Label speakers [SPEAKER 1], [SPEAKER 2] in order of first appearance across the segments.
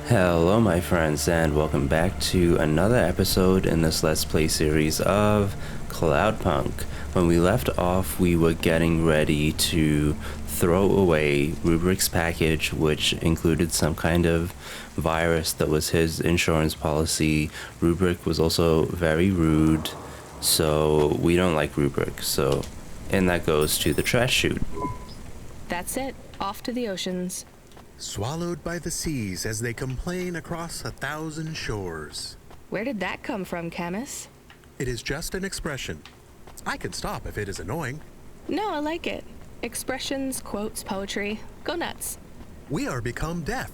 [SPEAKER 1] Hello my friends and welcome back to another episode in this Let's Play series of Cloudpunk. When we left off, we were getting ready to throw away Rubric's package, which included some kind of virus that was his insurance policy. Rubric was also very rude, so we don't like Rubric, and that goes to the trash chute.
[SPEAKER 2] That's it. Off to the oceans.
[SPEAKER 3] Swallowed by the seas as they complain across 1,000 shores.
[SPEAKER 2] Where did that come from, Camus?
[SPEAKER 3] It is just an expression. I can stop if it is annoying.
[SPEAKER 2] No, I like it. Expressions, quotes, poetry. Go nuts.
[SPEAKER 3] We are become death,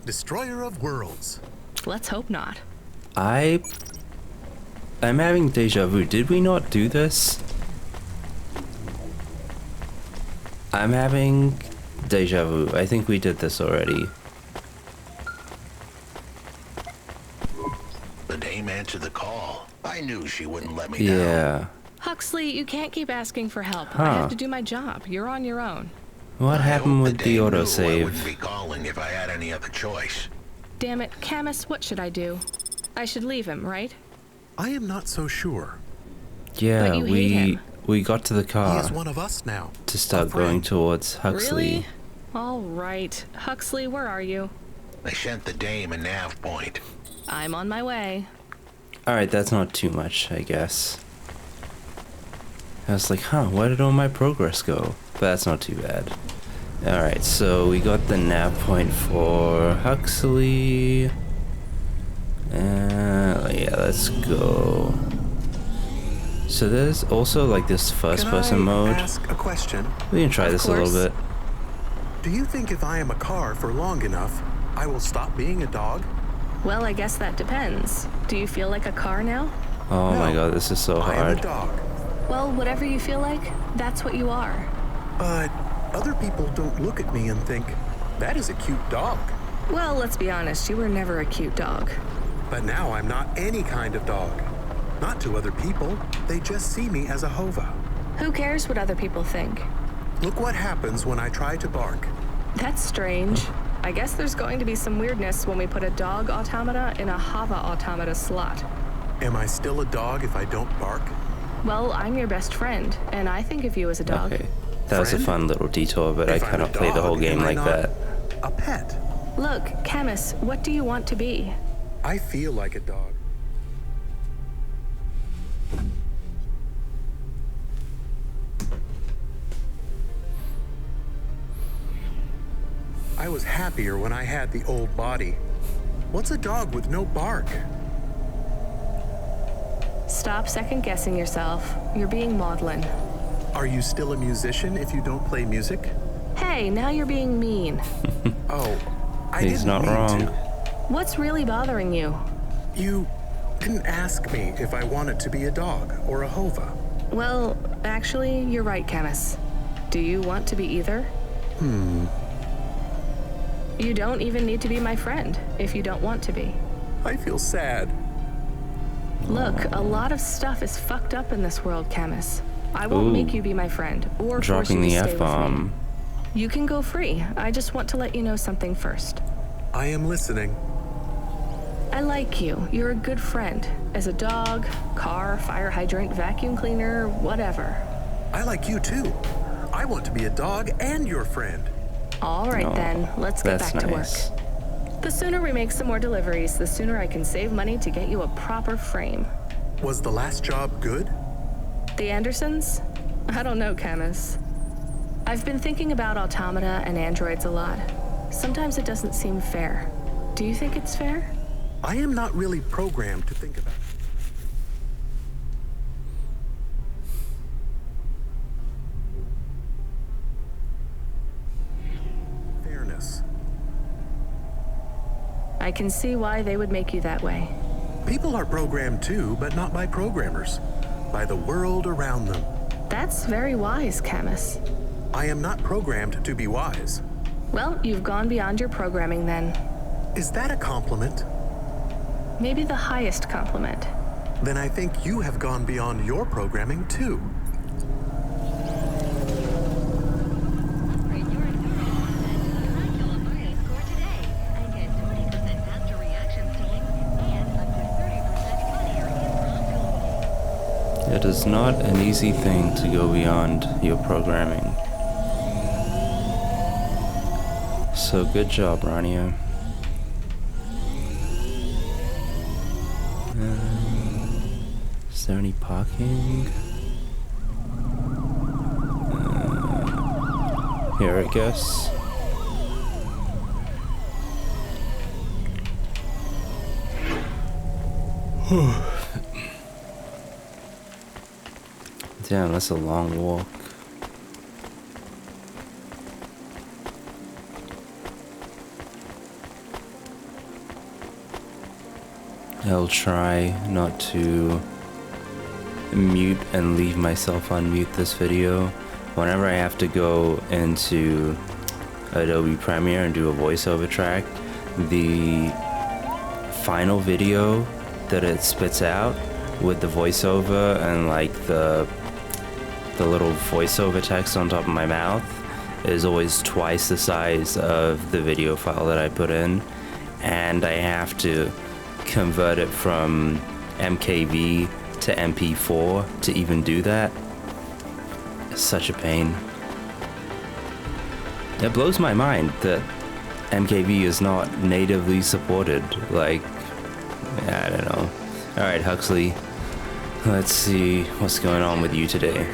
[SPEAKER 3] destroyer of worlds.
[SPEAKER 2] Let's hope not.
[SPEAKER 1] I'm having deja vu. Did we not do this? I'm having deja vu. I think we did this already.
[SPEAKER 4] The dame answered the call. I knew she wouldn't let me down.
[SPEAKER 1] Yeah.
[SPEAKER 2] Huxley, you can't keep asking for help. I have to do my job. You're on your own.
[SPEAKER 1] What happened with the
[SPEAKER 4] I
[SPEAKER 1] autosave?
[SPEAKER 4] wouldn't be calling if I had any other choice.
[SPEAKER 2] Damn it, Camus, what should I do? I should leave him, right?
[SPEAKER 3] I am not so sure.
[SPEAKER 1] Yeah,
[SPEAKER 2] But you hate him.
[SPEAKER 1] we got to the
[SPEAKER 3] He
[SPEAKER 1] car
[SPEAKER 3] is one of us now.
[SPEAKER 1] to start
[SPEAKER 3] A friend.
[SPEAKER 1] going towards Huxley.
[SPEAKER 2] Really? All right. Huxley, where are you?
[SPEAKER 4] They sent the dame a nav point.
[SPEAKER 2] I'm on my way.
[SPEAKER 1] Alright, that's not too much, I guess. I was like, where did all my progress go? But that's not too bad. Alright, so we got the nav point for Huxley. Yeah, let's go. So there's also like this first person
[SPEAKER 3] Can I
[SPEAKER 1] mode.
[SPEAKER 3] ask a question?
[SPEAKER 1] We can try
[SPEAKER 2] Of
[SPEAKER 1] this a little
[SPEAKER 2] course.
[SPEAKER 1] bit.
[SPEAKER 3] Do you think if I am a car for long enough, I will stop being a dog?
[SPEAKER 2] Well, I guess that depends. Do you feel like a car now?
[SPEAKER 1] Oh my
[SPEAKER 3] No,
[SPEAKER 1] god, this is so
[SPEAKER 3] I am a
[SPEAKER 1] hard.
[SPEAKER 3] dog.
[SPEAKER 2] Well, whatever you feel like, that's what you are.
[SPEAKER 3] But other people don't look at me and think, that is a cute dog.
[SPEAKER 2] Well, let's be honest, you were never a cute dog.
[SPEAKER 3] But now I'm not any kind of dog. Not to other people. They just see me as a hova.
[SPEAKER 2] Who cares what other people think?
[SPEAKER 3] Look what happens when I try to bark.
[SPEAKER 2] That's strange. I guess there's going to be some weirdness when we put a dog automata in a Hava automata slot.
[SPEAKER 3] Am I still a dog if I don't bark?
[SPEAKER 2] Well, I'm your best friend, and I think of you as a dog.
[SPEAKER 1] Okay, that was a
[SPEAKER 3] Friend?
[SPEAKER 1] fun little detour, but I
[SPEAKER 3] If I'm a
[SPEAKER 1] cannot play the
[SPEAKER 3] dog,
[SPEAKER 1] whole game
[SPEAKER 3] am I
[SPEAKER 1] like
[SPEAKER 3] not
[SPEAKER 1] that.
[SPEAKER 3] A pet.
[SPEAKER 2] Look, Camus, what do you want to be?
[SPEAKER 3] I feel like a dog. I was happier when I had the old body. What's a dog with no bark?
[SPEAKER 2] Stop second-guessing yourself. You're being maudlin.
[SPEAKER 3] Are you still a musician if you don't play music?
[SPEAKER 2] Hey, now you're being mean.
[SPEAKER 3] Oh, I
[SPEAKER 1] He's
[SPEAKER 3] didn't
[SPEAKER 1] not
[SPEAKER 3] mean
[SPEAKER 1] wrong.
[SPEAKER 3] to.
[SPEAKER 2] What's really bothering you?
[SPEAKER 3] You didn't ask me if I wanted to be a dog or a hova.
[SPEAKER 2] Well, actually, you're right, Camus. Do you want to be either? You don't even need to be my friend if you don't want to be.
[SPEAKER 3] I feel sad.
[SPEAKER 2] Look, a lot of stuff is fucked up in this world, Camus. I won't
[SPEAKER 1] Ooh.
[SPEAKER 2] make you be my friend or force
[SPEAKER 1] Dropping
[SPEAKER 2] you
[SPEAKER 1] the
[SPEAKER 2] to stay with
[SPEAKER 1] F-bomb.
[SPEAKER 2] me. You can go free. I just want to let you know something first.
[SPEAKER 3] I am listening.
[SPEAKER 2] I like you. You're a good friend. As a dog, car, fire hydrant, vacuum cleaner, whatever.
[SPEAKER 3] I like you too. I want to be a dog and your friend.
[SPEAKER 2] All right
[SPEAKER 1] Oh,
[SPEAKER 2] then, let's get
[SPEAKER 1] that's
[SPEAKER 2] back to
[SPEAKER 1] nice.
[SPEAKER 2] work. The sooner we make some more deliveries, the sooner I can save money to get you a proper frame.
[SPEAKER 3] Was the last job good?
[SPEAKER 2] The Andersons? I don't know, Camus. I've been thinking about automata and androids a lot. Sometimes it doesn't seem fair. Do you think it's fair?
[SPEAKER 3] I am not really programmed to think about. Fairness.
[SPEAKER 2] I can see why they would make you that way.
[SPEAKER 3] People are programmed too, but not by programmers. By the world around them.
[SPEAKER 2] That's very wise, Camus.
[SPEAKER 3] I am not programmed to be wise.
[SPEAKER 2] Well, you've gone beyond your programming then.
[SPEAKER 3] Is that a compliment?
[SPEAKER 2] Maybe the highest compliment.
[SPEAKER 3] Then I think you have gone beyond your programming too.
[SPEAKER 5] Upgrade your endurance and Dracula Bio score today and get 20%
[SPEAKER 1] It is not an easy thing to go beyond your programming. So good job, Rania. Is there any parking? Here, I guess. Damn, that's a long walk. I'll try not to mute and leave myself on mute this video. Whenever I have to go into Adobe Premiere and do a voiceover track, the final video that it spits out with the voiceover and like the little voiceover text on top of my mouth is always twice the size of the video file that I put in, and I have to convert it from MKV to MP4 to even do that. It's such a pain. It blows my mind that MKV is not natively supported. Like, I don't know. Alright, Huxley, let's see what's going on with you today.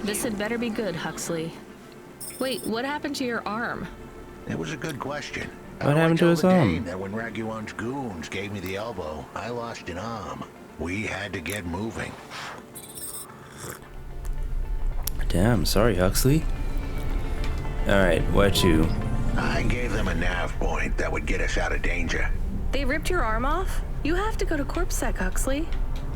[SPEAKER 2] This had better be good, Huxley. Wait, what happened to your arm?
[SPEAKER 4] It was a good question.
[SPEAKER 1] What happened to his arm?
[SPEAKER 4] That when Raguan's goons gave me the elbow, I lost an arm. We had to get moving.
[SPEAKER 1] Damn, sorry, Huxley. Alright, where to?
[SPEAKER 4] I gave them a nav point that would get us out of danger.
[SPEAKER 2] They ripped your arm off? You have to go to CorpSec, Huxley.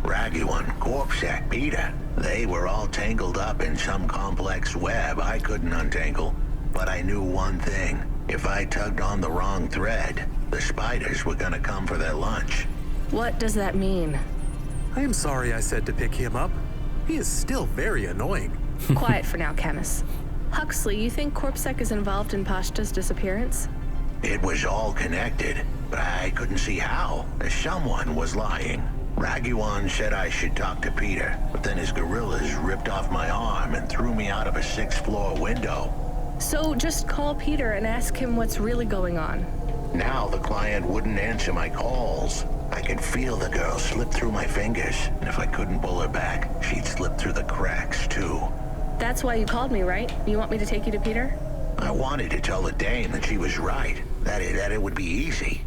[SPEAKER 4] Raguan, CorpSec, Peter. They were all tangled up in some complex web I couldn't untangle. But I knew one thing. If I tugged on the wrong thread, the spiders were gonna come for their lunch.
[SPEAKER 2] What does that mean?
[SPEAKER 3] I am sorry I said to pick him up. He is still very annoying.
[SPEAKER 2] Quiet for now, Camus. Huxley, you think CorpSec is involved in Pashta's disappearance?
[SPEAKER 4] It was all connected, but I couldn't see how. Someone was lying. Raguan said I should talk to Peter, but then his gorillas ripped off my arm and threw me out of a 6th floor window.
[SPEAKER 2] So just call Peter and ask him what's really going on.
[SPEAKER 4] Now the client wouldn't answer my calls. I could feel the girl slip through my fingers, and if I couldn't pull her back, she'd slip through the cracks too.
[SPEAKER 2] That's why you called me, right? You want me to take you to Peter?
[SPEAKER 4] I wanted to tell the dame that she was right, that it would be easy.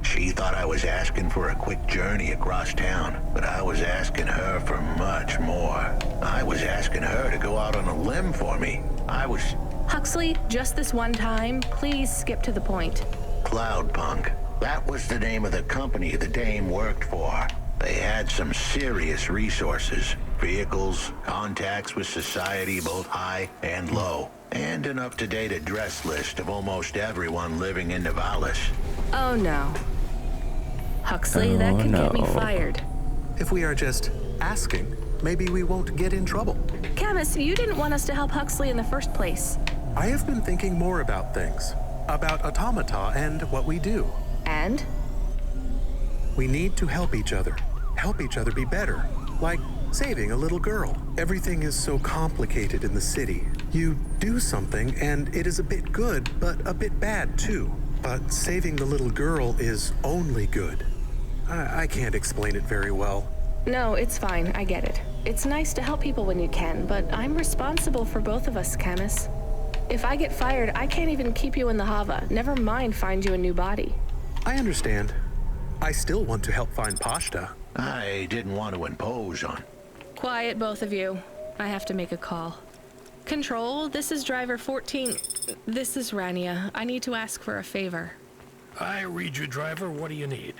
[SPEAKER 4] She thought I was asking for a quick journey across town, but I was asking her for much more. I was asking her to go out on a limb for me.
[SPEAKER 2] Huxley, just this one time, please skip to the point.
[SPEAKER 4] Cloudpunk. That was the name of the company the dame worked for. They had some serious resources. Vehicles, contacts with society both high and low, and an up-to-date address list of almost everyone living in Nivalis.
[SPEAKER 2] Oh no. Huxley, that could get me fired.
[SPEAKER 3] If we are just asking, maybe we won't get in trouble.
[SPEAKER 2] Camus, you didn't want us to help Huxley in the first place.
[SPEAKER 3] I have been thinking more about things. About automata and what we do.
[SPEAKER 2] And?
[SPEAKER 3] We need to help each other. Help each other be better. Like saving a little girl. Everything is so complicated in the city. You do something and it is a bit good, but a bit bad too. But saving the little girl is only good. I can't explain it very well.
[SPEAKER 2] No, it's fine. I get it. It's nice to help people when you can, but I'm responsible for both of us, Camus. If I get fired, I can't even keep you in the Hava. Never mind find you a new body.
[SPEAKER 3] I understand. I still want to help find Pashta.
[SPEAKER 4] I didn't want to impose on.
[SPEAKER 2] Quiet, both of you. I have to make a call. Control, this is driver 14. This is Rania. I need to ask for a favor.
[SPEAKER 5] I read you, driver. What do you need?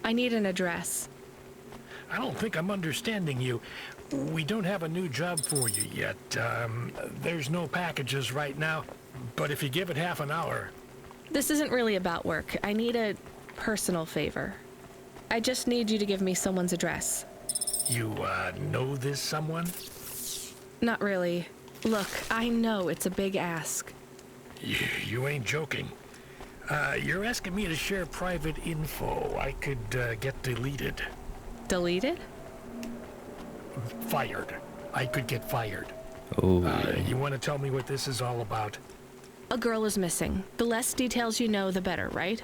[SPEAKER 2] I need an address.
[SPEAKER 5] I don't think I'm understanding you. We don't have a new job for you yet. There's no packages right now, but if you give it half an hour...
[SPEAKER 2] This isn't really about work. I need a personal favor. I just need you to give me someone's address.
[SPEAKER 5] You, know this someone?
[SPEAKER 2] Not really. Look, I know it's a big ask.
[SPEAKER 5] You ain't joking. You're asking me to share private info I could get deleted.
[SPEAKER 2] Deleted?
[SPEAKER 5] Fired. I could get fired.
[SPEAKER 1] Oh.
[SPEAKER 5] You want to tell me what this is all about?
[SPEAKER 2] A girl is missing. The less details you know, the better, right?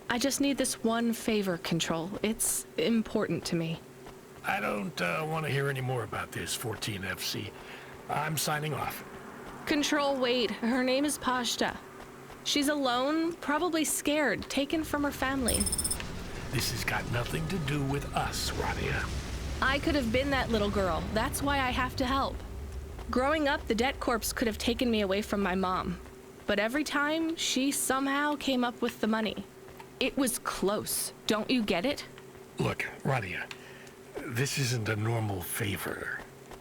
[SPEAKER 2] I just need this one favor, Control. It's important to me.
[SPEAKER 5] I don't want to hear any more about this, 14FC. I'm signing off.
[SPEAKER 2] Control, wait. Her name is Pashta. She's alone, probably scared, taken from her family.
[SPEAKER 5] This has got nothing to do with us, Rania.
[SPEAKER 2] I could have been that little girl. That's why I have to help. Growing up, the debt corps could have taken me away from my mom. But every time, she somehow came up with the money. It was close. Don't you get it?
[SPEAKER 5] Look, Rania, this isn't a normal favor.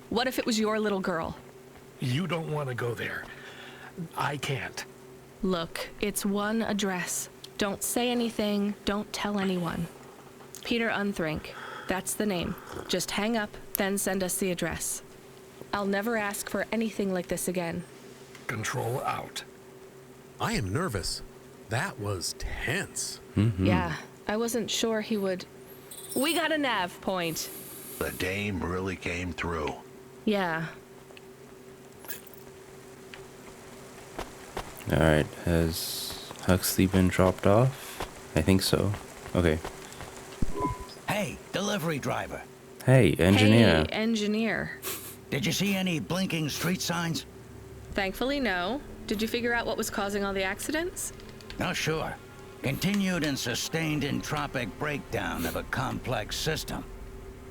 [SPEAKER 2] What if it was your little girl?
[SPEAKER 5] You don't want to go there. I can't.
[SPEAKER 2] Look, it's one address. Don't say anything. Don't tell anyone. Peter Unthrink. That's the name. Just hang up, then send us the address. I'll never ask for anything like this again.
[SPEAKER 5] Control out.
[SPEAKER 3] I am nervous. That was tense.
[SPEAKER 2] Yeah, I wasn't sure he would... We got a nav point.
[SPEAKER 4] The dame really came through.
[SPEAKER 2] Yeah.
[SPEAKER 1] Alright, has Huxley been dropped off? I think so. Okay.
[SPEAKER 6] Hey, delivery driver.
[SPEAKER 1] Hey, engineer.
[SPEAKER 2] Hey, engineer.
[SPEAKER 6] Did you see any blinking street signs?
[SPEAKER 2] Thankfully, no. Did you figure out what was causing all the accidents?
[SPEAKER 6] No, sure. Continued and sustained entropic breakdown of a complex system.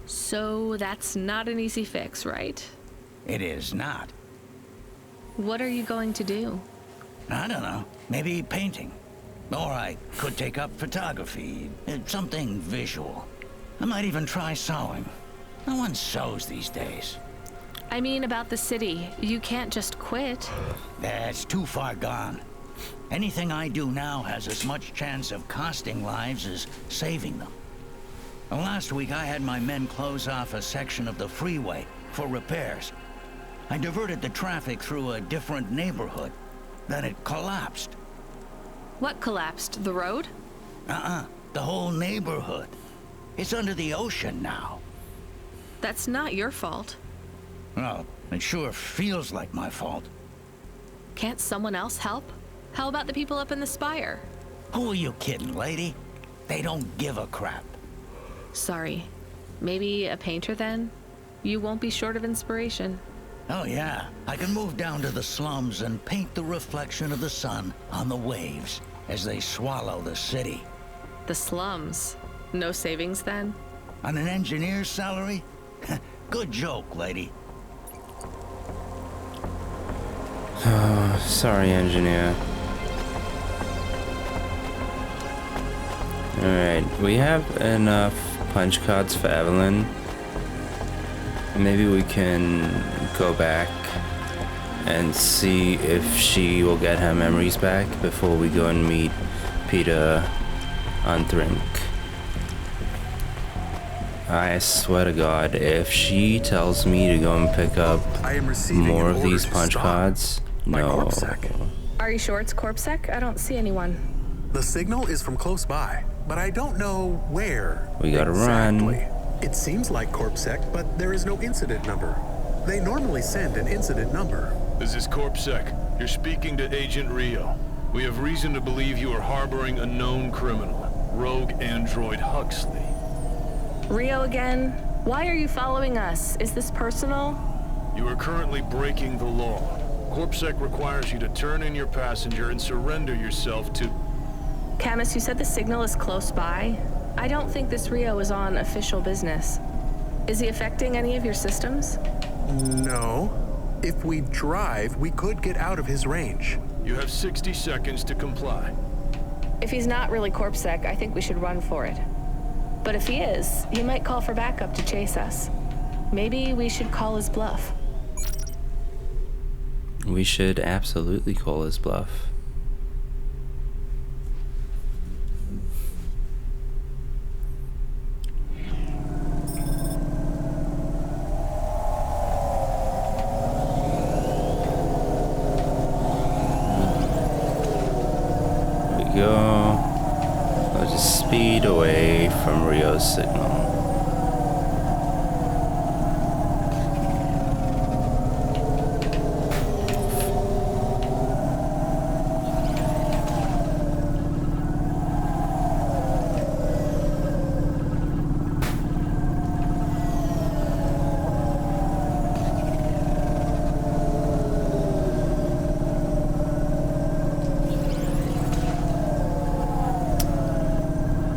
[SPEAKER 2] So that's not an easy fix, right?
[SPEAKER 6] It is not.
[SPEAKER 2] What are you going to do?
[SPEAKER 6] I don't know. Maybe painting. Or I could take up photography. Something visual. I might even try sewing. No one sews these days.
[SPEAKER 2] I mean about the city. You can't just quit.
[SPEAKER 6] That's too far gone. Anything I do now has as much chance of costing lives as saving them. Last week I had my men close off a section of the freeway for repairs. I diverted the traffic through a different neighborhood. Then it collapsed.
[SPEAKER 2] What collapsed? The road?
[SPEAKER 6] The whole neighborhood. It's under the ocean now.
[SPEAKER 2] That's not your fault.
[SPEAKER 6] Well, it sure feels like my fault.
[SPEAKER 2] Can't someone else help? How about the people up in the spire?
[SPEAKER 6] Who are you kidding, lady? They don't give a crap.
[SPEAKER 2] Sorry. Maybe a painter then? You won't be short of inspiration.
[SPEAKER 6] Oh yeah, I can move down to the slums and paint the reflection of the sun on the waves as they swallow the city.
[SPEAKER 2] The slums. No savings then?
[SPEAKER 6] On an engineer's salary? Good joke, lady.
[SPEAKER 1] Sorry, engineer. Alright, we have enough punch cards for Evelyn. Maybe we can go back and see if she will get her memories back before we go and meet Peter Unthrink. I swear to God, if she tells me to go and pick up more of these punch cards, no.
[SPEAKER 2] Are you sure it's Corpsec? I don't see anyone.
[SPEAKER 3] The signal is from close by, but I don't know where.
[SPEAKER 1] We gotta
[SPEAKER 3] exactly.
[SPEAKER 1] run.
[SPEAKER 3] It seems like Corpsec, but there is no incident number. They normally send an incident number.
[SPEAKER 7] This is Corpsec. You're speaking to Agent Rio. We have reason to believe you are harboring a known criminal, rogue android Huxley.
[SPEAKER 2] Rio again? Why are you following us? Is this personal?
[SPEAKER 7] You are currently breaking the law. Corpsec requires you to turn in your passenger and surrender yourself to...
[SPEAKER 2] Camus, you said the signal is close by. I don't think this Rio is on official business. Is he affecting any of your systems?
[SPEAKER 3] No. If we drive, we could get out of his range.
[SPEAKER 7] You have 60 seconds to comply.
[SPEAKER 2] If he's not really Corpsec, I think we should run for it. But if he is, he might call for backup to chase us. Maybe we should call his bluff.
[SPEAKER 1] We should absolutely call his bluff. feet away from Rio's signal.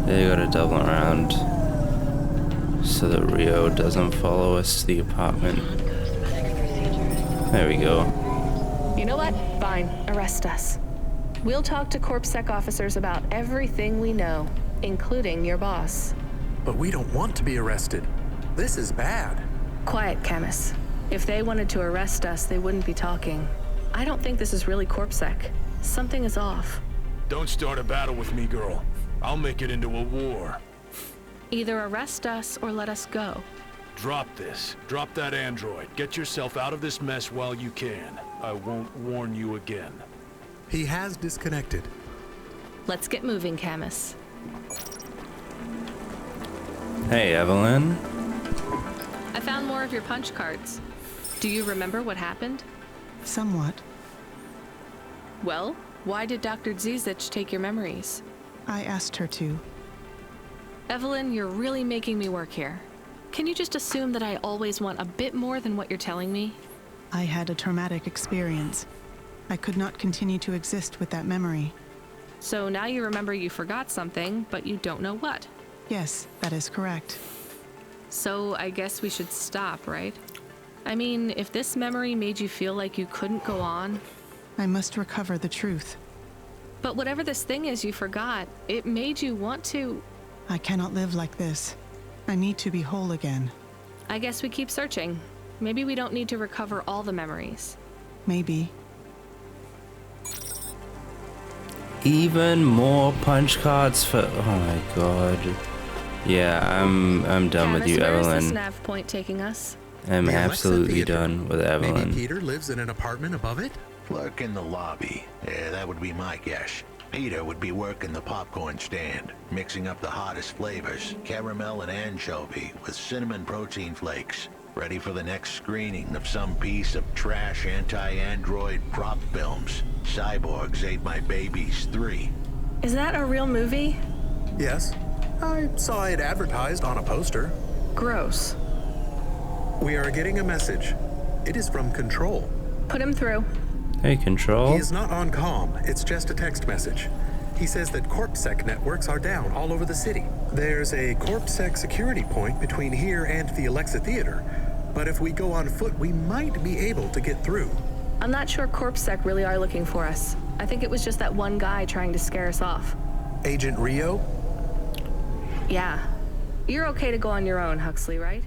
[SPEAKER 1] They gotta double around so that Rio doesn't follow us to the apartment. There we go.
[SPEAKER 2] You know what? Fine. Arrest us. We'll talk to CorpSec officers about everything we know, including your boss.
[SPEAKER 3] But we don't want to be arrested. This is bad.
[SPEAKER 2] Quiet, Camus. If they wanted to arrest us, they wouldn't be talking. I don't think this is really CorpSec. Something is off.
[SPEAKER 7] Don't start a battle with me, girl. I'll make it into a war.
[SPEAKER 2] Either arrest us or let us go.
[SPEAKER 7] Drop this. Drop that android. Get yourself out of this mess while you can. I won't warn you again.
[SPEAKER 3] He has disconnected.
[SPEAKER 2] Let's get moving, Camus.
[SPEAKER 1] Hey, Evelyn.
[SPEAKER 2] I found more of your punch cards. Do you remember what happened?
[SPEAKER 8] Somewhat.
[SPEAKER 2] Well, why did Dr. Zizic take your memories?
[SPEAKER 8] I asked her to.
[SPEAKER 2] Evelyn, you're really making me work here. Can you just assume that I always want a bit more than what you're telling me?
[SPEAKER 8] I had a traumatic experience. I could not continue to exist with that memory.
[SPEAKER 2] So now you remember you forgot something, but you don't know what.
[SPEAKER 8] Yes, that is correct.
[SPEAKER 2] So I guess we should stop, right? I mean, if this memory made you feel like you couldn't go on...
[SPEAKER 8] I must recover the truth.
[SPEAKER 2] But whatever this thing is you forgot, it made you want to...
[SPEAKER 8] I cannot live like this. I need to be whole again.
[SPEAKER 2] I guess we keep searching. Maybe we don't need to recover all the memories.
[SPEAKER 8] Maybe.
[SPEAKER 1] Even more punch cards for... Oh my god. Yeah, I'm done with you,
[SPEAKER 2] Camus, where is this
[SPEAKER 1] Evelyn.
[SPEAKER 2] nav point taking us?
[SPEAKER 1] I'm
[SPEAKER 3] The Alexa
[SPEAKER 1] absolutely
[SPEAKER 3] Theater.
[SPEAKER 1] done with Evelyn.
[SPEAKER 3] Maybe Peter lives in an apartment above it?
[SPEAKER 4] Lurk in the lobby. Yeah, that would be my guess. Peter would be working the popcorn stand, mixing up the hottest flavors, caramel and anchovy with cinnamon protein flakes, ready for the next screening of some piece of trash anti-android prop films. Cyborgs Ate My Babies 3.
[SPEAKER 2] Is that a real movie?
[SPEAKER 3] Yes. I saw it advertised on a poster.
[SPEAKER 2] Gross.
[SPEAKER 3] We are getting a message. It is from Control.
[SPEAKER 2] Put him through.
[SPEAKER 1] Hey, Control.
[SPEAKER 3] He is not on comm. It's just a text message. He says that CorpSec networks are down all over the city. There's a CorpSec security point between here and the Alexa Theater, but if we go on foot, we might be able to get through.
[SPEAKER 2] I'm not sure CorpSec really are looking for us. I think it was just that one guy trying to scare us off.
[SPEAKER 3] Agent Rio?
[SPEAKER 2] Yeah. You're okay to go on your own, Huxley, right?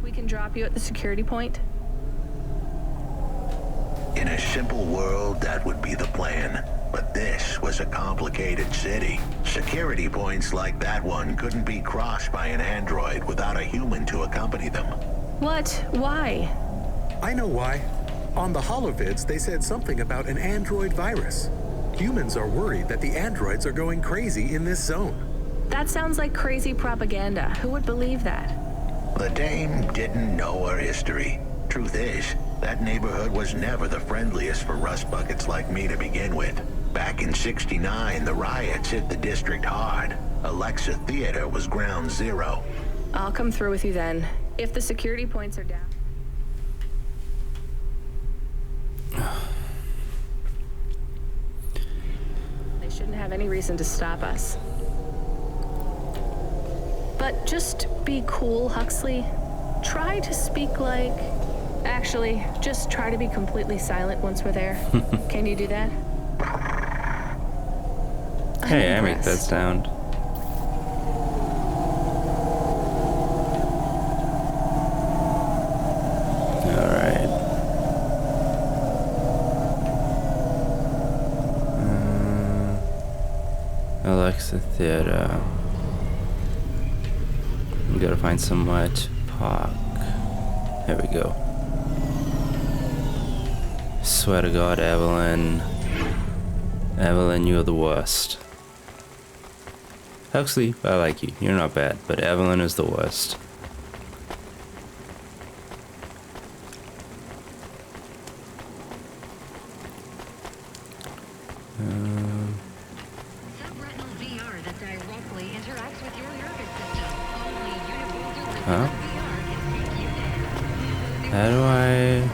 [SPEAKER 2] We can drop you at the security point.
[SPEAKER 4] In a simple world, that would be the plan. But this was a complicated city. Security points like that one couldn't be crossed by an android without a human to accompany them.
[SPEAKER 2] What? Why?
[SPEAKER 3] I know why. On the holovids, they said something about an android virus. Humans are worried that the androids are going crazy in this zone.
[SPEAKER 2] That sounds like crazy propaganda. Who would believe that?
[SPEAKER 4] The dame didn't know her history. Truth is, that neighborhood was never the friendliest for rust buckets like me to begin with. Back in '69, the riots hit the district hard. Alexa Theater was ground zero.
[SPEAKER 2] I'll come through with you then, if the security points are down. They shouldn't have any reason to stop us. But just be cool, Huxley. Try to speak like... Actually, just try to be completely silent once we're there. Can you do that?
[SPEAKER 1] Hey, I make that sound. Alright. Alexa Theater. We gotta find somewhere to park. There we go. Swear to God, Evelyn. Evelyn, you're the worst. Huxley, I like you. You're not bad, but Evelyn is the worst. Huh? How do I...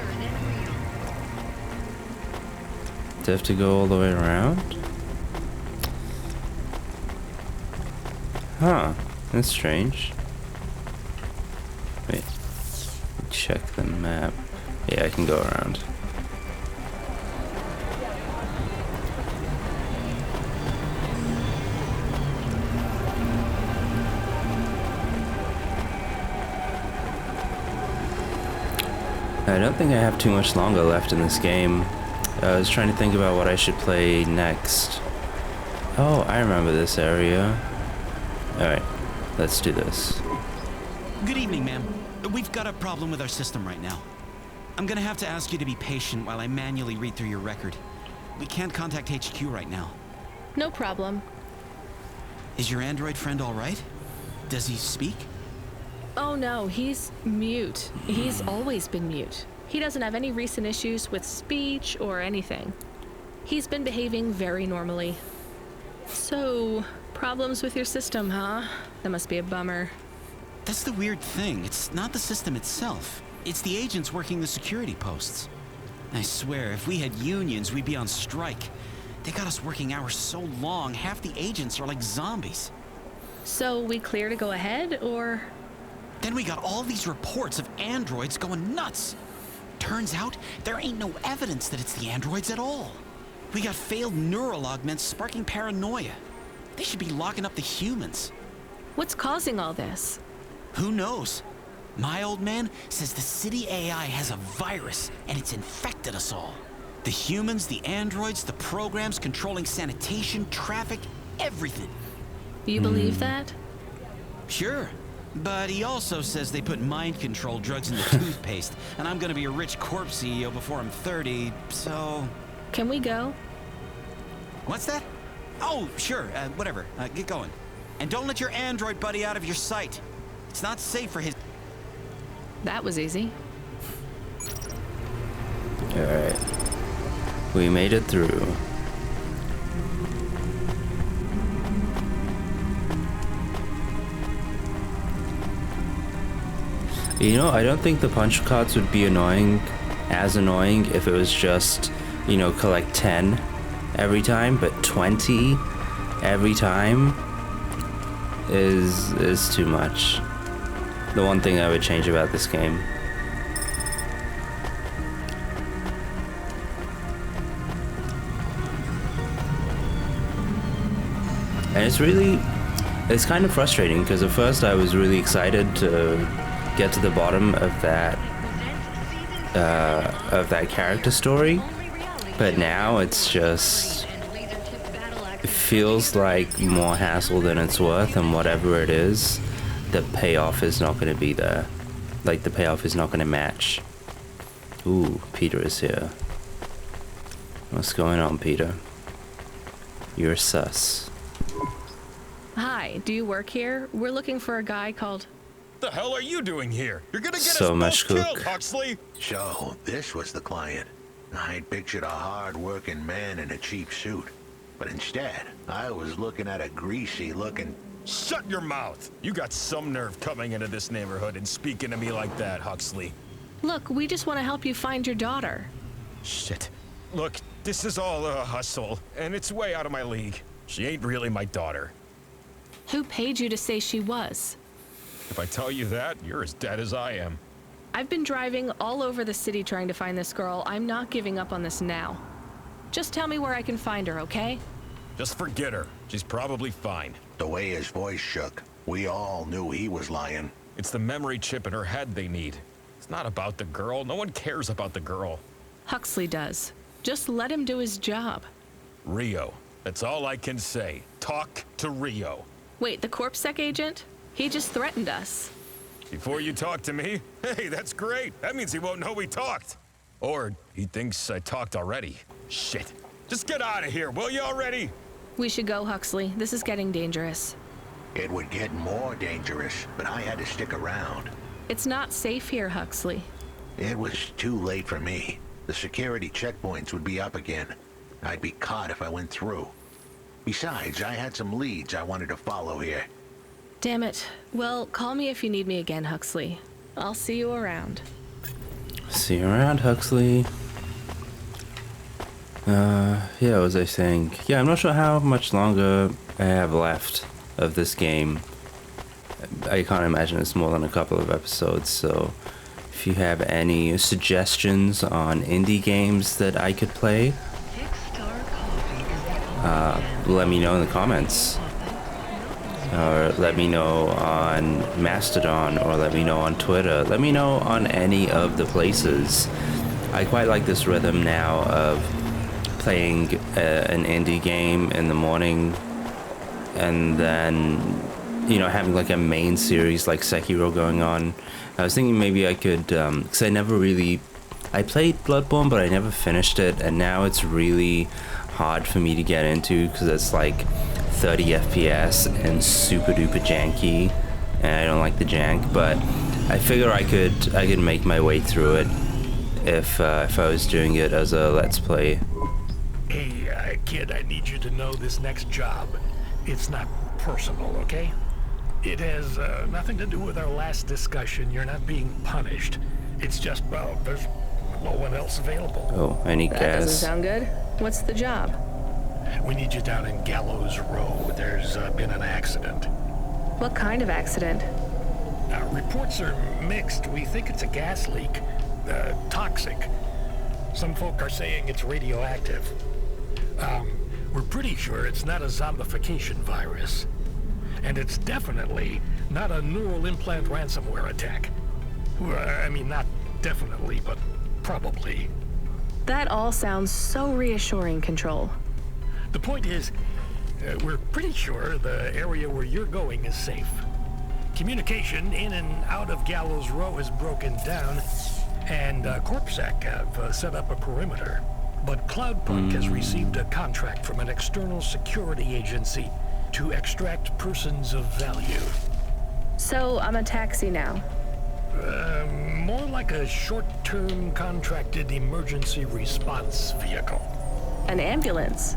[SPEAKER 1] Do I have to go all the way around? Huh. That's strange. Wait. Check the map. Yeah, I can go around. I don't think I have too much longer left in this game. I was trying to think about what I should play next. Oh, I remember this area. Alright, let's do this.
[SPEAKER 9] Good evening, ma'am. We've got a problem with our system right now. I'm gonna have to ask you to be patient while I manually read through your record. We can't contact HQ right now.
[SPEAKER 2] No problem.
[SPEAKER 9] Is your android friend all right? Does he speak?
[SPEAKER 2] Oh no, he's mute. He's always been mute. He doesn't have any recent issues with speech or anything. He's been behaving very normally. So, problems with your system, huh? That must be a bummer.
[SPEAKER 9] That's the weird thing. It's not the system itself. It's the agents working the security posts. I swear, if we had unions, we'd be on strike. They got us working hours so long, half the agents are like zombies.
[SPEAKER 2] So, we clear to go ahead, or...?
[SPEAKER 9] Then we got all these reports of androids going nuts. Turns out, there ain't no evidence that it's the androids at all. We got failed neural augments sparking paranoia. They should be locking up the humans.
[SPEAKER 2] What's causing all this?
[SPEAKER 9] Who knows? My old man says the city AI has a virus, and it's infected us all. The humans, the androids, the programs controlling sanitation, traffic, everything.
[SPEAKER 2] You believe that?
[SPEAKER 9] Sure. But he also says they put mind control drugs in the toothpaste, and I'm gonna be a rich corp CEO before I'm 30, so...
[SPEAKER 2] Can we go?
[SPEAKER 9] What's that? Oh, sure, whatever. Get going. And don't let your android buddy out of your sight. It's not safe for his...
[SPEAKER 2] That was easy.
[SPEAKER 1] Alright. We made it through. You know, I don't think the punch cards would be as annoying if it was just, you know, collect 10 every time, but 20 every time is too much. The one thing I would change about this game. And it's kind of frustrating because at first I was really excited to get to the bottom of that character story, but now it's just, it feels like more hassle than it's worth, and whatever it is, the payoff is not going to be there. Like, the payoff is not going to match. Ooh, Peter is here. What's going on, Peter? You're sus.
[SPEAKER 2] Hi, do you work here? We're looking for a guy called...
[SPEAKER 10] What the hell are you doing here? You're gonna get
[SPEAKER 1] So
[SPEAKER 10] us
[SPEAKER 1] much
[SPEAKER 10] both
[SPEAKER 1] cook.
[SPEAKER 10] killed, Huxley!
[SPEAKER 4] So, this was the client. I'd pictured a hard-working man in a cheap suit. But instead, I was looking at a greasy-looking...
[SPEAKER 10] Shut your mouth! You got some nerve coming into this neighborhood and speaking to me like that, Huxley.
[SPEAKER 2] Look, we just want to help you find your daughter.
[SPEAKER 10] Shit. Look, this is all a hustle, and it's way out of my league. She ain't really my daughter.
[SPEAKER 2] Who paid you to say she was?
[SPEAKER 10] If I tell you that, you're as dead as I am.
[SPEAKER 2] I've been driving all over the city trying to find this girl. I'm not giving up on this now. Just tell me where I can find her, okay?
[SPEAKER 10] Just forget her. She's probably fine.
[SPEAKER 4] The way his voice shook, we all knew he was lying.
[SPEAKER 10] It's the memory chip in her head they need. It's not about the girl. No one cares about the girl.
[SPEAKER 2] Huxley does. Just let him do his job.
[SPEAKER 10] Rio. That's all I can say. Talk to Rio.
[SPEAKER 2] Wait, the CorpSec agent? He just threatened us.
[SPEAKER 10] Before you talk to me? Hey, that's great. That means he won't know we talked. Or he thinks I talked already. Shit. Just get out of here, will you already?
[SPEAKER 2] We should go, Huxley. This is getting dangerous.
[SPEAKER 4] It would get more dangerous, but I had to stick around.
[SPEAKER 2] It's not safe here, Huxley.
[SPEAKER 4] It was too late for me. The security checkpoints would be up again. I'd be caught if I went through. Besides, I had some leads I wanted to follow here.
[SPEAKER 2] Damn it. Well, call me if you need me again, Huxley. I'll see you around.
[SPEAKER 1] See you around, Huxley. Yeah, what was I saying? Yeah, I'm not sure how much longer I have left of this game. I can't imagine it's more than a couple of episodes, so if you have any suggestions on indie games that I could play, let me know in the comments. Or let me know on Mastodon, or let me know on Twitter. Let me know on any of the places. I quite like this rhythm now of playing an indie game in the morning and then, you know, having like a main series like Sekiro going on. I was thinking maybe I could, because I played Bloodborne, but I never finished it, and now it's really hard for me to get into because it's like 30 FPS and super duper janky, and I don't like the jank, but I figure I could make my way through it if I was doing it as a let's play.
[SPEAKER 5] Hey, kid, I need you to know this next job. It's not personal, okay? It has nothing to do with our last discussion. You're not being punished. It's just, well, there's no one else available.
[SPEAKER 1] Oh, I need gas.
[SPEAKER 2] That doesn't sound good. What's the job?
[SPEAKER 5] We need you down in Gallows Row. There's been an accident.
[SPEAKER 2] What kind of accident?
[SPEAKER 5] Reports are mixed. We think it's a gas leak. Toxic. Some folk are saying it's radioactive. We're pretty sure it's not a zombification virus. And it's definitely not a neural implant ransomware attack. I mean, not definitely, but probably.
[SPEAKER 2] That all sounds so reassuring, Control.
[SPEAKER 5] The point is, we're pretty sure the area where you're going is safe. Communication in and out of Gallows Row is broken down, and CorpSec have set up a perimeter. But Cloudpunk has received a contract from an external security agency to extract persons of value.
[SPEAKER 2] So I'm a taxi now?
[SPEAKER 5] More like a short-term contracted emergency response vehicle.
[SPEAKER 2] An ambulance?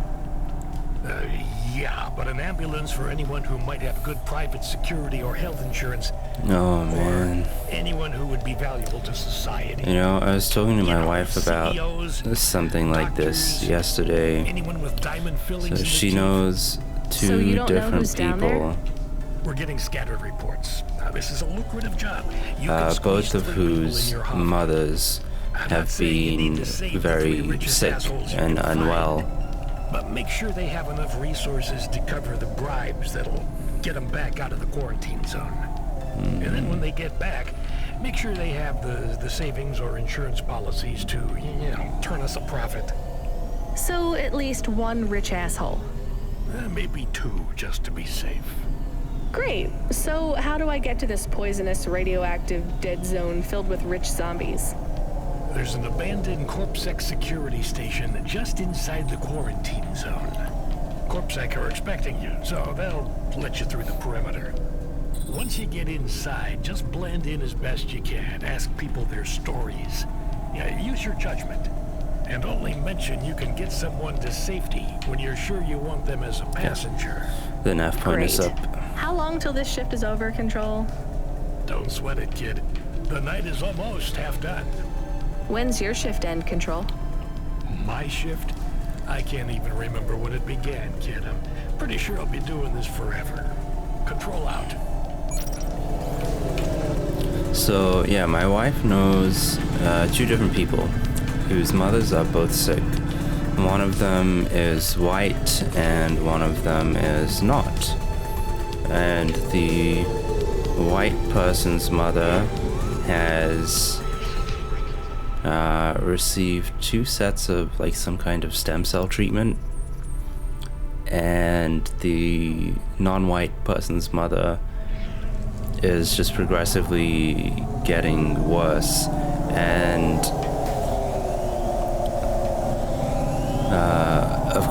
[SPEAKER 5] Yeah, but an ambulance for anyone who might have good private security or health insurance.
[SPEAKER 1] Oh, man.
[SPEAKER 5] Or anyone who would be valuable to society.
[SPEAKER 1] You know, I was talking to my wife about
[SPEAKER 5] CEOs,
[SPEAKER 1] something like this yesterday.
[SPEAKER 5] Anyone with diamond fillings
[SPEAKER 1] So
[SPEAKER 5] in
[SPEAKER 1] she
[SPEAKER 5] their
[SPEAKER 1] knows two
[SPEAKER 2] So you don't know
[SPEAKER 1] different
[SPEAKER 2] who's down
[SPEAKER 1] people.
[SPEAKER 2] there?
[SPEAKER 5] We're getting scattered reports. This is a lucrative job. You can
[SPEAKER 1] Both
[SPEAKER 5] squeeze
[SPEAKER 1] of
[SPEAKER 5] 3 people in
[SPEAKER 1] whose
[SPEAKER 5] your hub.
[SPEAKER 1] mothers
[SPEAKER 5] I'm not
[SPEAKER 1] have
[SPEAKER 5] saying you need
[SPEAKER 1] been
[SPEAKER 5] to save the 3
[SPEAKER 1] very
[SPEAKER 5] richest
[SPEAKER 1] sick
[SPEAKER 5] assholes you
[SPEAKER 1] and
[SPEAKER 5] can find,
[SPEAKER 1] unwell.
[SPEAKER 5] But make sure they have enough resources to cover the bribes that'll get them back out of the quarantine zone. And then when they get back, make sure they have the savings or insurance policies to, you know, turn us a profit.
[SPEAKER 2] So at least 1 rich asshole.
[SPEAKER 5] Maybe 2, just to be safe.
[SPEAKER 2] Great. So how do I get to this poisonous, radioactive, dead zone filled with rich zombies?
[SPEAKER 5] There's an abandoned CorpSec security station just inside the quarantine zone. CorpSec are expecting you, so they'll let you through the perimeter. Once you get inside, just blend in as best you can. Ask people their stories. Yeah, use your judgment. And only mention you can get someone to safety when you're sure you want them as a passenger.
[SPEAKER 1] The nav point is
[SPEAKER 2] Great.
[SPEAKER 1] up.
[SPEAKER 2] How long till this shift is over, Control?
[SPEAKER 5] Don't sweat it, kid. The night is almost half done.
[SPEAKER 2] When's your shift end, Control?
[SPEAKER 5] My shift? I can't even remember when it began, kid. I'm pretty sure I'll be doing this forever. Control out.
[SPEAKER 1] So, yeah, my wife knows 2 different people whose mothers are both sick. One of them is white and one of them is not. And the white person's mother has received 2 sets of like some kind of stem cell treatment, and the non-white person's mother is just progressively getting worse, and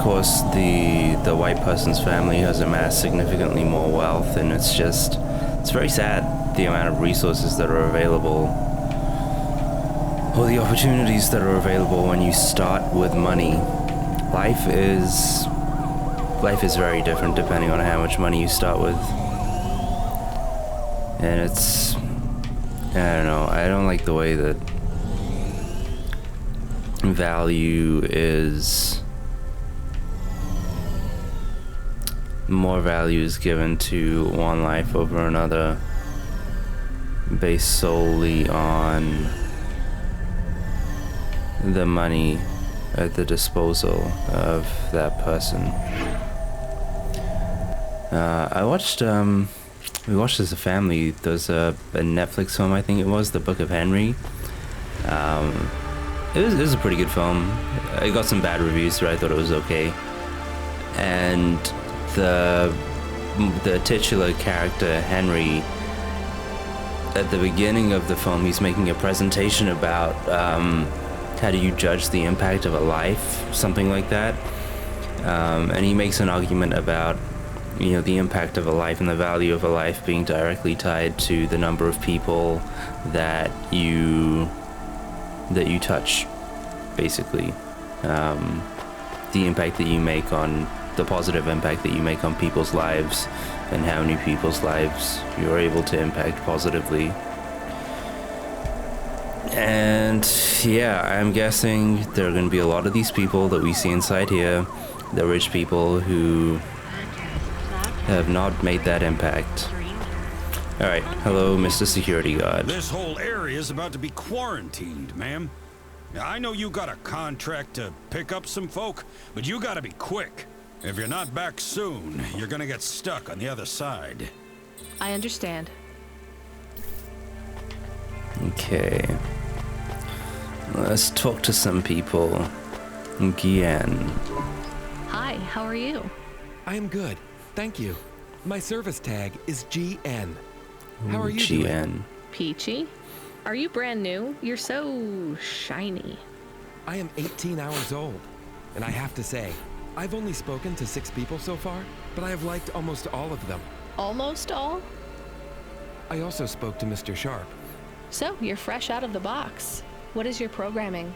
[SPEAKER 1] course, the white person's family has amassed significantly more wealth, and it's very sad the amount of resources that are available, or the opportunities that are available when you start with money. Life is very different depending on how much money you start with. And it's, I don't know, I don't like the way that value is, more value is given to one life over another based solely on the money at the disposal of that person. We watched as a family. There's a Netflix film, I think it was, The Book of Henry. It was a pretty good film. It got some bad reviews, but I thought it was okay. And the titular character, Henry, at the beginning of the film, he's making a presentation about how do you judge the impact of a life, something like that. And he makes an argument about, you know, the impact of a life and the value of a life being directly tied to the number of people that you touch, basically. The impact that you make on, the positive impact that you make on people's lives, and how many people's lives you're able to impact positively. And yeah, I'm guessing there are going to be a lot of these people that we see inside here, the rich people who have not made that impact. Alright, hello, Mr. Security Guard.
[SPEAKER 11] This whole area is about to be quarantined, ma'am. I know you got a contract to pick up some folk, but you gotta be quick. If you're not back soon, you're gonna get stuck on the other side.
[SPEAKER 2] I understand.
[SPEAKER 1] Okay. Let's talk to some people. Gian.
[SPEAKER 2] Hi, how are you?
[SPEAKER 12] I am good, thank you. My service tag is GN. How are you doing?
[SPEAKER 2] Peachy? Are you brand new? You're so shiny.
[SPEAKER 12] I am 18 hours old, and I have to say, I've only spoken to 6 people so far, but I have liked almost all of them.
[SPEAKER 2] Almost all?
[SPEAKER 12] I also spoke to Mr. Sharp.
[SPEAKER 2] So, you're fresh out of the box. What is your programming?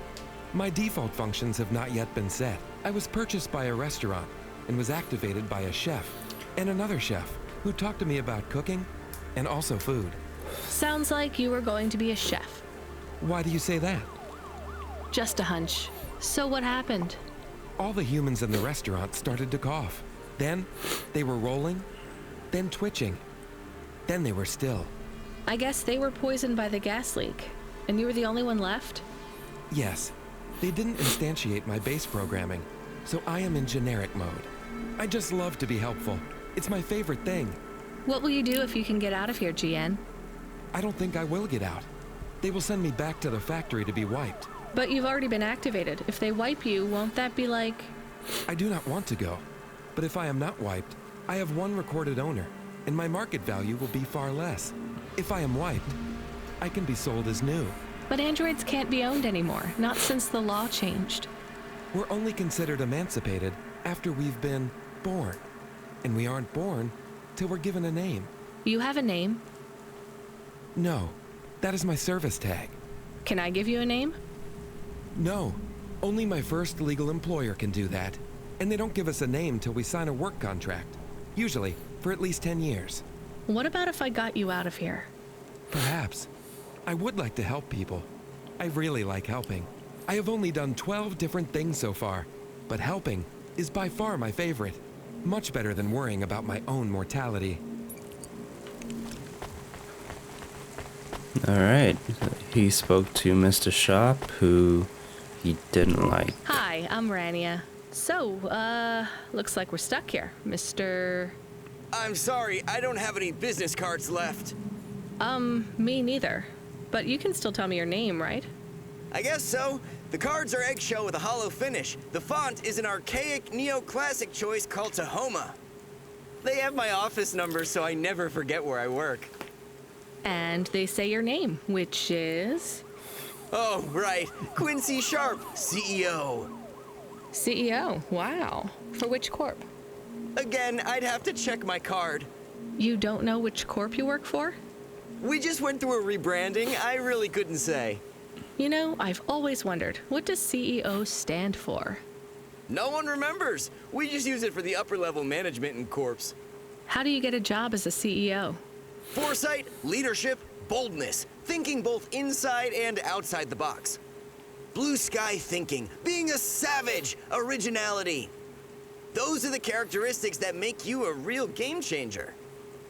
[SPEAKER 12] My default functions have not yet been set. I was purchased by a restaurant and was activated by a chef and another chef who talked to me about cooking and also food.
[SPEAKER 2] Sounds like you were going to be a chef.
[SPEAKER 12] Why do you say that?
[SPEAKER 2] Just a hunch. So what happened?
[SPEAKER 12] All the humans in the restaurant started to cough. Then they were rolling, then twitching, then they were still.
[SPEAKER 2] I guess they were poisoned by the gas leak, and you were the only one left?
[SPEAKER 12] Yes. They didn't instantiate my base programming, so I am in generic mode. I just love to be helpful. It's my favorite thing.
[SPEAKER 2] What will you do if you can get out of here, GN?
[SPEAKER 12] I don't think I will get out. They will send me back to the factory to be wiped.
[SPEAKER 2] But you've already been activated. If they wipe you, won't that be like...
[SPEAKER 12] I do not want to go. But if I am not wiped, I have one recorded owner, and my market value will be far less. If I am wiped, I can be sold as new.
[SPEAKER 2] But androids can't be owned anymore, not since the law changed.
[SPEAKER 12] We're only considered emancipated after we've been born. And we aren't born till we're given a name.
[SPEAKER 2] You have a name?
[SPEAKER 12] No, that is my service tag.
[SPEAKER 2] Can I give you a name?
[SPEAKER 12] No, only my first legal employer can do that. And they don't give us a name till we sign a work contract. Usually, for at least 10 years.
[SPEAKER 2] What about if I got you out of here?
[SPEAKER 12] Perhaps. I would like to help people. I really like helping. I have only done 12 different things so far, but helping is by far my favorite. Much better than worrying about my own mortality.
[SPEAKER 1] Alright, he spoke to Mr. Sharp, who he didn't like.
[SPEAKER 2] Hi, I'm Rania. So, looks like we're stuck here, Mr...
[SPEAKER 13] I'm sorry, I don't have any business cards left.
[SPEAKER 2] Me neither. But you can still tell me your name, right?
[SPEAKER 13] I guess so. The cards are eggshell with a hollow finish. The font is an archaic neoclassic choice called Tahoma. They have my office number, so I never forget where I work.
[SPEAKER 2] And they say your name, which is...
[SPEAKER 13] Oh, right. Quincy Sharp, CEO.
[SPEAKER 2] CEO, wow. For which corp?
[SPEAKER 13] Again, I'd have to check my card.
[SPEAKER 2] You don't know which corp you work for?
[SPEAKER 13] We just went through a rebranding. I really couldn't say.
[SPEAKER 2] You know, I've always wondered, what does CEO stand for?
[SPEAKER 13] No one remembers. We just use it for the upper level management in corps.
[SPEAKER 2] How do you get a job as a CEO?
[SPEAKER 13] Foresight, leadership, boldness. Thinking both inside and outside the box. Blue sky thinking, being a savage, originality. Those are the characteristics that make you a real game changer.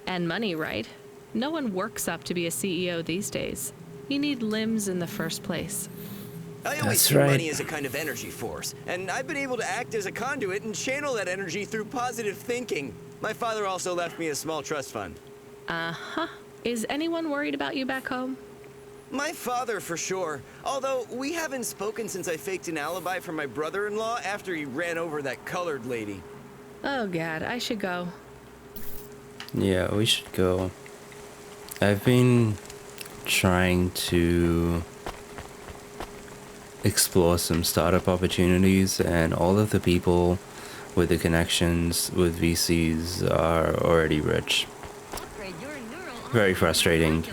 [SPEAKER 2] And money, right? No one works up to be a CEO these days. You need limbs in the first place.
[SPEAKER 13] I always see money as a kind of energy force, and I've been able to act as a conduit and channel that energy through positive thinking. My father also left me a small trust fund.
[SPEAKER 2] Uh-huh. Is anyone worried about you back home?
[SPEAKER 13] My father, for sure. Although, we haven't spoken since I faked an alibi for my brother-in-law after he ran over that colored lady.
[SPEAKER 2] Oh, God, I should go.
[SPEAKER 1] Yeah, we should go. I've been trying to explore some startup opportunities, and all of the people with the connections with VCs are already rich. Very frustrating.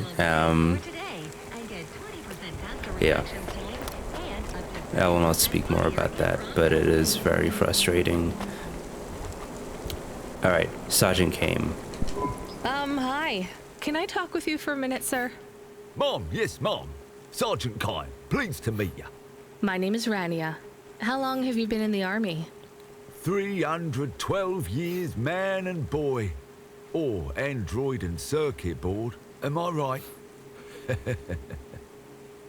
[SPEAKER 1] Yeah. I will not speak more about that, but it is very frustrating. Alright, Sergeant came.
[SPEAKER 2] Hi. Can I talk with you for a minute, sir?
[SPEAKER 14] Mom, yes, Mom. Sergeant Kine, pleased to meet you.
[SPEAKER 2] My name is Rania. How long have you been in the army?
[SPEAKER 14] 312 years, man and boy. Or android and circuit board. Am I right?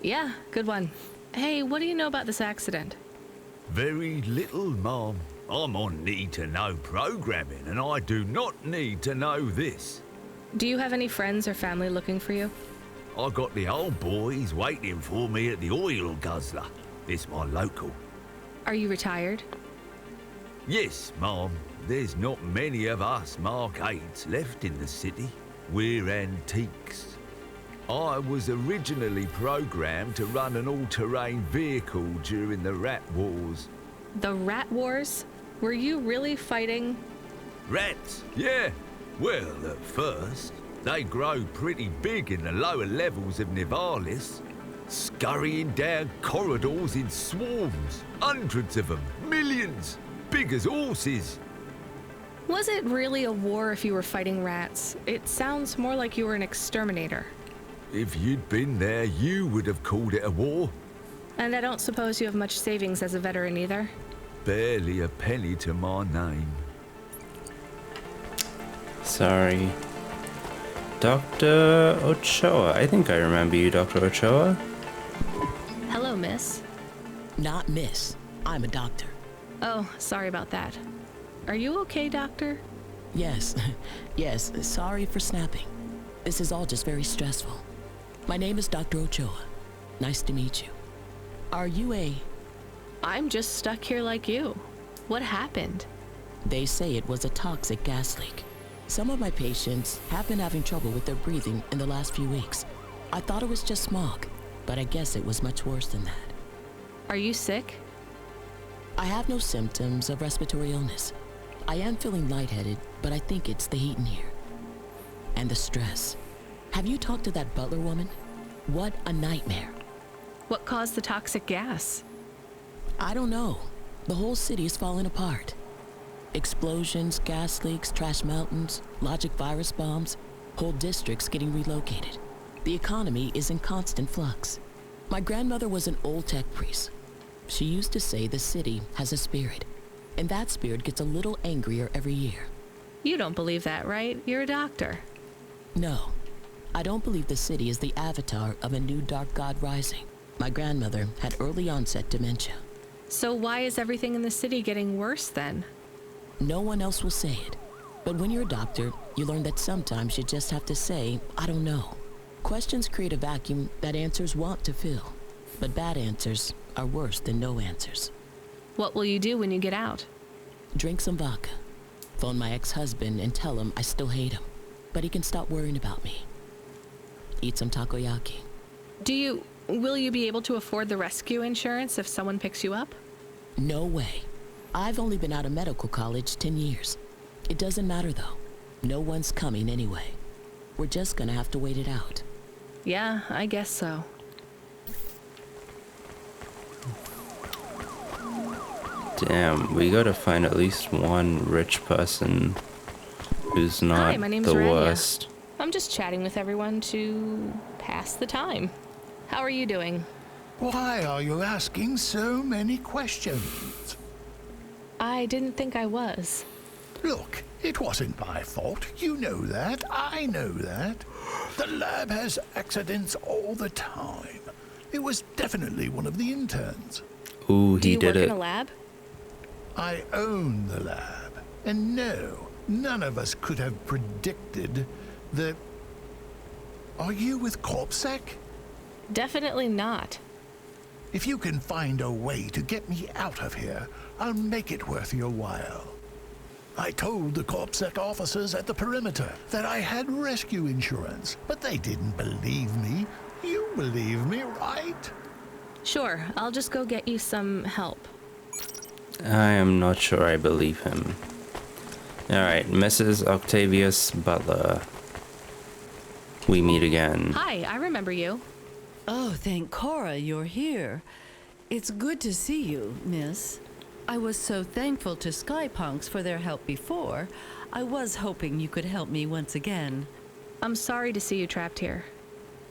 [SPEAKER 2] Yeah, good one. Hey, what do you know about this accident?
[SPEAKER 14] Very little, Mom. I'm on need-to-know programming, and I do not need to know this.
[SPEAKER 2] Do you have any friends or family looking for you?
[SPEAKER 14] I got the old boys waiting for me at the oil guzzler. It's my local.
[SPEAKER 2] Are you retired?
[SPEAKER 14] Yes, Mom. There's not many of us Mark 8s left in the city. We're antiques. I was originally programmed to run an all-terrain vehicle during the Rat Wars.
[SPEAKER 2] The Rat Wars? Were you really fighting?
[SPEAKER 14] Rats, yeah. Well, at first, they grow pretty big in the lower levels of Nivalis, scurrying down corridors in swarms, hundreds of them, millions, big as horses.
[SPEAKER 2] Was it really a war if you were fighting rats? It sounds more like you were an exterminator.
[SPEAKER 14] If you'd been there, you would have called it a war.
[SPEAKER 2] And I don't suppose you have much savings as a veteran either?
[SPEAKER 14] Barely a penny to my name.
[SPEAKER 1] Sorry. Dr. Ochoa. I think I remember you, Dr. Ochoa.
[SPEAKER 2] Hello, miss.
[SPEAKER 15] Not miss. I'm a doctor.
[SPEAKER 2] Oh, sorry about that. Are you okay, doctor?
[SPEAKER 15] Yes. Yes, sorry for snapping. This is all just very stressful. My name is Dr. Ochoa. Nice to meet you. Are you a...
[SPEAKER 2] I'm just stuck here like you. What happened?
[SPEAKER 15] They say it was a toxic gas leak. Some of my patients have been having trouble with their breathing in the last few weeks. I thought it was just smog, but I guess it was much worse than that.
[SPEAKER 2] Are you sick?
[SPEAKER 15] I have no symptoms of respiratory illness. I am feeling lightheaded, but I think it's the heat in here. And the stress. Have you talked to that butler woman? What a nightmare.
[SPEAKER 2] What caused the toxic gas?
[SPEAKER 15] I don't know. The whole city is falling apart. Explosions, gas leaks, trash mountains, logic virus bombs, whole districts getting relocated. The economy is in constant flux. My grandmother was an old tech priest. She used to say the city has a spirit, and that spirit gets a little angrier every year.
[SPEAKER 2] You don't believe that, right? You're a doctor.
[SPEAKER 15] No, I don't believe the city is the avatar of a new dark god rising. My grandmother had early onset dementia.
[SPEAKER 2] So why is everything in the city getting worse then?
[SPEAKER 15] No one else will say it. But when you're a doctor, you learn that sometimes you just have to say, I don't know. Questions create a vacuum that answers want to fill. But bad answers are worse than no answers.
[SPEAKER 2] What will you do when you get out?
[SPEAKER 15] Drink some vodka. Phone my ex-husband and tell him I still hate him, but he can stop worrying about me. Eat some takoyaki.
[SPEAKER 2] Will you be able to afford the rescue insurance if someone picks you up?
[SPEAKER 15] No way. I've only been out of medical college 10 years. It doesn't matter though. No one's coming anyway. We're just gonna have to wait it out.
[SPEAKER 2] Yeah, I guess so.
[SPEAKER 1] Damn, we gotta find at least one rich person who's not
[SPEAKER 2] Hi, my name's
[SPEAKER 1] the
[SPEAKER 2] Rania.
[SPEAKER 1] worst.
[SPEAKER 2] I'm just chatting with everyone to pass the time. How are you doing?
[SPEAKER 5] Why are you asking so many questions?
[SPEAKER 2] I didn't think I was.
[SPEAKER 5] Look, it wasn't my fault. You know that. I know that. The lab has accidents all the time. It was definitely one of the interns.
[SPEAKER 1] Ooh,
[SPEAKER 2] Do
[SPEAKER 1] he
[SPEAKER 2] you
[SPEAKER 1] did
[SPEAKER 2] work
[SPEAKER 1] it.
[SPEAKER 2] in a lab?
[SPEAKER 5] I own the lab. And no, none of us could have predicted that... Are you with CorpSec?
[SPEAKER 2] Definitely not.
[SPEAKER 5] If you can find a way to get me out of here, I'll make it worth your while. I told the CorpSec officers at the perimeter that I had rescue insurance, but they didn't believe me. You believe me, right?
[SPEAKER 2] Sure, I'll just go get you some help.
[SPEAKER 1] I am not sure I believe him. Alright, Mrs. Octavius Butler. We meet again.
[SPEAKER 2] Hi, I remember you.
[SPEAKER 16] Oh, thank Cora you're here. It's good to see you, miss. I was so thankful to Skypunks for their help before. I was hoping you could help me once again.
[SPEAKER 2] I'm sorry to see you trapped here.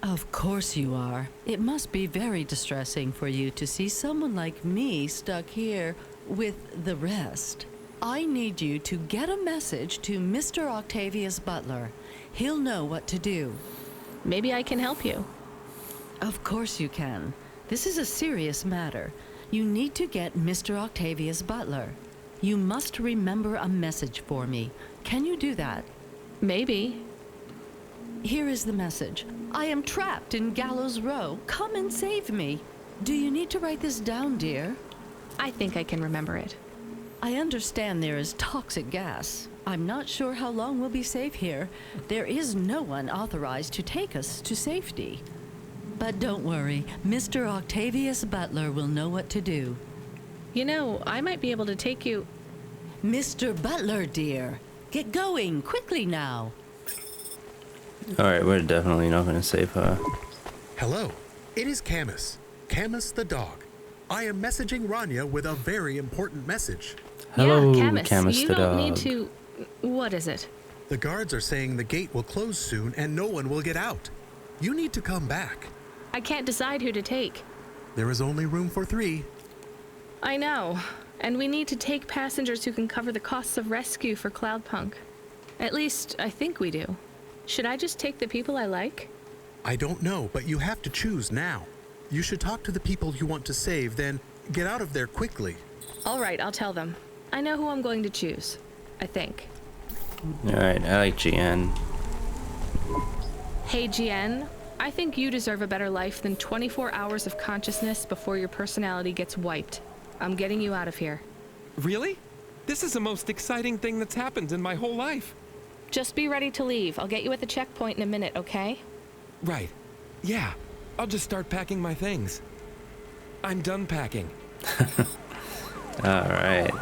[SPEAKER 16] Of course you are. It must be very distressing for you to see someone like me stuck here with the rest. I need you to get a message to Mr. Octavius Butler. He'll know what to do.
[SPEAKER 2] Maybe I can help you.
[SPEAKER 16] Of course you can. This is a serious matter. You need to get Mr. Octavius Butler. You must remember a message for me. Can you do that?
[SPEAKER 2] Maybe.
[SPEAKER 16] Here is the message. I am trapped in Gallows Row. Come and save me. Do you need to write this down, dear?
[SPEAKER 2] I think I can remember it.
[SPEAKER 16] I understand there is toxic gas. I'm not sure how long we'll be safe here. There is no one authorized to take us to safety. But don't worry, Mr. Octavius Butler will know what to do.
[SPEAKER 2] You know, I might be able to take you...
[SPEAKER 16] Mr. Butler, dear. Get going, quickly now.
[SPEAKER 1] Alright, we're definitely not gonna save her.
[SPEAKER 3] Hello, it is Camus. Camus the dog. I am messaging Rania with a very important message.
[SPEAKER 1] Hello,
[SPEAKER 2] yeah,
[SPEAKER 1] Camus
[SPEAKER 2] you
[SPEAKER 1] the
[SPEAKER 2] don't
[SPEAKER 1] dog.
[SPEAKER 2] need to... What is it?
[SPEAKER 3] The guards are saying the gate will close soon and no one will get out. You need to come back.
[SPEAKER 2] I can't decide who to take.
[SPEAKER 3] There is only room for 3.
[SPEAKER 2] I know. And we need to take passengers who can cover the costs of rescue for Cloudpunk. At least, I think we do. Should I just take the people I like?
[SPEAKER 3] I don't know, but you have to choose now. You should talk to the people you want to save, then get out of there quickly.
[SPEAKER 2] All right, I'll tell them. I know who I'm going to choose. I think.
[SPEAKER 1] Alright, I like GN.
[SPEAKER 2] Hey, GN. I think you deserve a better life than 24 hours of consciousness before your personality gets wiped. I'm getting you out of here.
[SPEAKER 12] Really? This is the most exciting thing that's happened in my whole life.
[SPEAKER 2] Just be ready to leave. I'll get you at the checkpoint in a minute, okay?
[SPEAKER 12] Right. Yeah. I'll just start packing my things. I'm done packing.
[SPEAKER 1] Alright.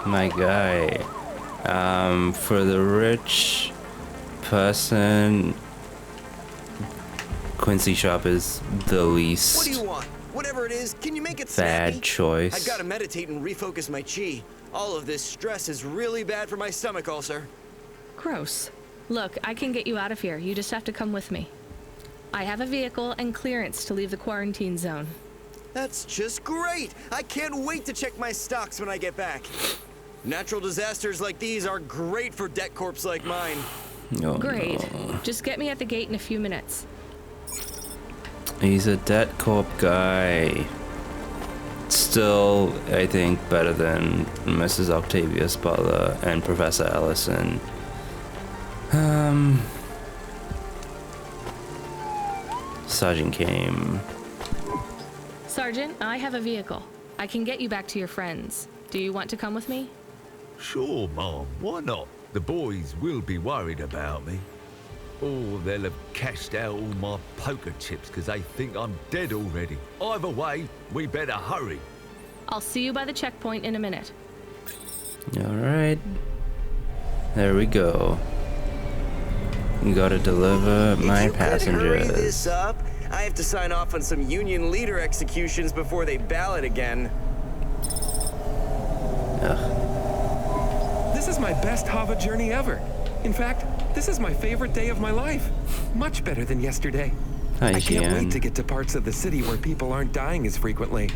[SPEAKER 1] My guy. For the rich person, Quincy Shop is the least
[SPEAKER 13] What do you want? Whatever it is, can you make it
[SPEAKER 1] bad
[SPEAKER 13] snappy?
[SPEAKER 1] choice.
[SPEAKER 13] I gotta meditate and refocus my chi. All of this stress is really bad for my stomach ulcer.
[SPEAKER 2] Gross. Look, I can get you out of here. You just have to come with me. I have a vehicle and clearance to leave the quarantine zone.
[SPEAKER 13] That's just great! I can't wait to check my stocks when I get back. Natural disasters like these are great for debt corps like mine.
[SPEAKER 1] Oh,
[SPEAKER 2] Great.
[SPEAKER 1] no.
[SPEAKER 2] Just get me at the gate in a few minutes.
[SPEAKER 1] He's a debt corp guy. Still, I think, better than Mrs. Octavius Butler and Professor Ellison. Sergeant came.
[SPEAKER 2] Sergeant, I have a vehicle. I can get you back to your friends. Do you want to come with me?
[SPEAKER 14] Sure, Mom, why not? The boys will be worried about me. Or they'll have cashed out all my poker chips because they think I'm dead already. Either way, we better hurry.
[SPEAKER 2] I'll see you by the checkpoint in a minute.
[SPEAKER 1] Alright. There we go. You gotta deliver my passengers.
[SPEAKER 13] Hurry this up. I have to sign off on some union leader executions before they ballot again.
[SPEAKER 1] Ugh.
[SPEAKER 12] This is my best Hava journey ever. In fact, this is my favorite day of my life. Much better than yesterday.
[SPEAKER 1] Hi,
[SPEAKER 12] I can't wait to get to parts of the city where people aren't dying as frequently.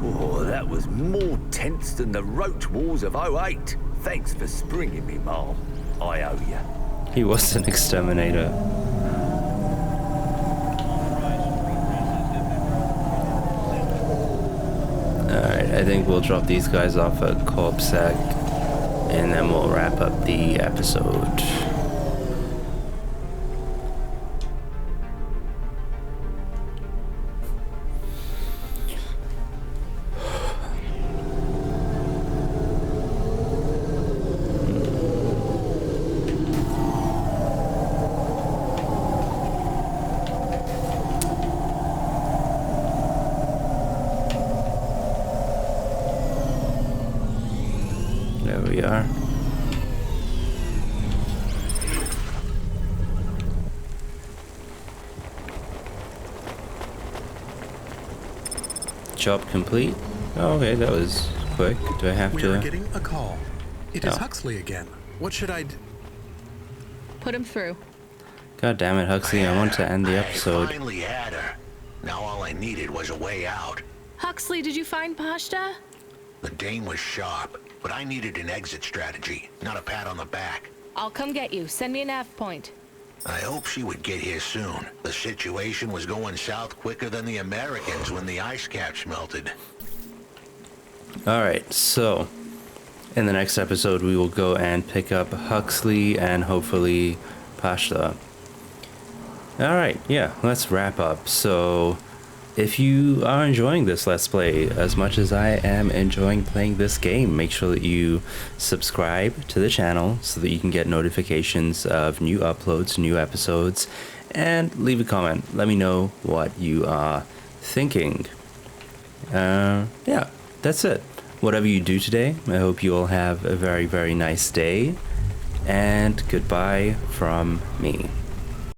[SPEAKER 14] Oh, that was more tense than the roach wars of '08. Thanks for springing me, Marl. I owe you.
[SPEAKER 1] He was an exterminator. Alright, I think we'll drop these guys off at Corpsec, and then we'll wrap up the episode. There we are. Job complete. Oh, okay, that was quick. Do I have to?
[SPEAKER 3] We are getting a call. It is
[SPEAKER 1] Oh.
[SPEAKER 3] Huxley again. What should I do?
[SPEAKER 2] Put him through.
[SPEAKER 1] God damn it, Huxley! I want to end the episode.
[SPEAKER 4] I finally had her. Now all I needed was a way out.
[SPEAKER 2] Huxley, did you find Pashta?
[SPEAKER 4] The dame was sharp, but I needed an exit strategy, not a pat on the back.
[SPEAKER 2] I'll come get you. Send me a nav point.
[SPEAKER 4] I hope she would get here soon. The situation was going south quicker than the Americans when the ice caps melted.
[SPEAKER 1] Alright, so in the next episode we will go and pick up Huxley and hopefully Pashta. Alright, yeah, let's wrap up. So if you are enjoying this Let's Play as much as I am enjoying playing this game, make sure that you subscribe to the channel so that you can get notifications of new uploads, new episodes, and leave a comment. Let me know what you are thinking. Yeah, that's it. Whatever you do today, I hope you all have a very, very nice day, and goodbye from me.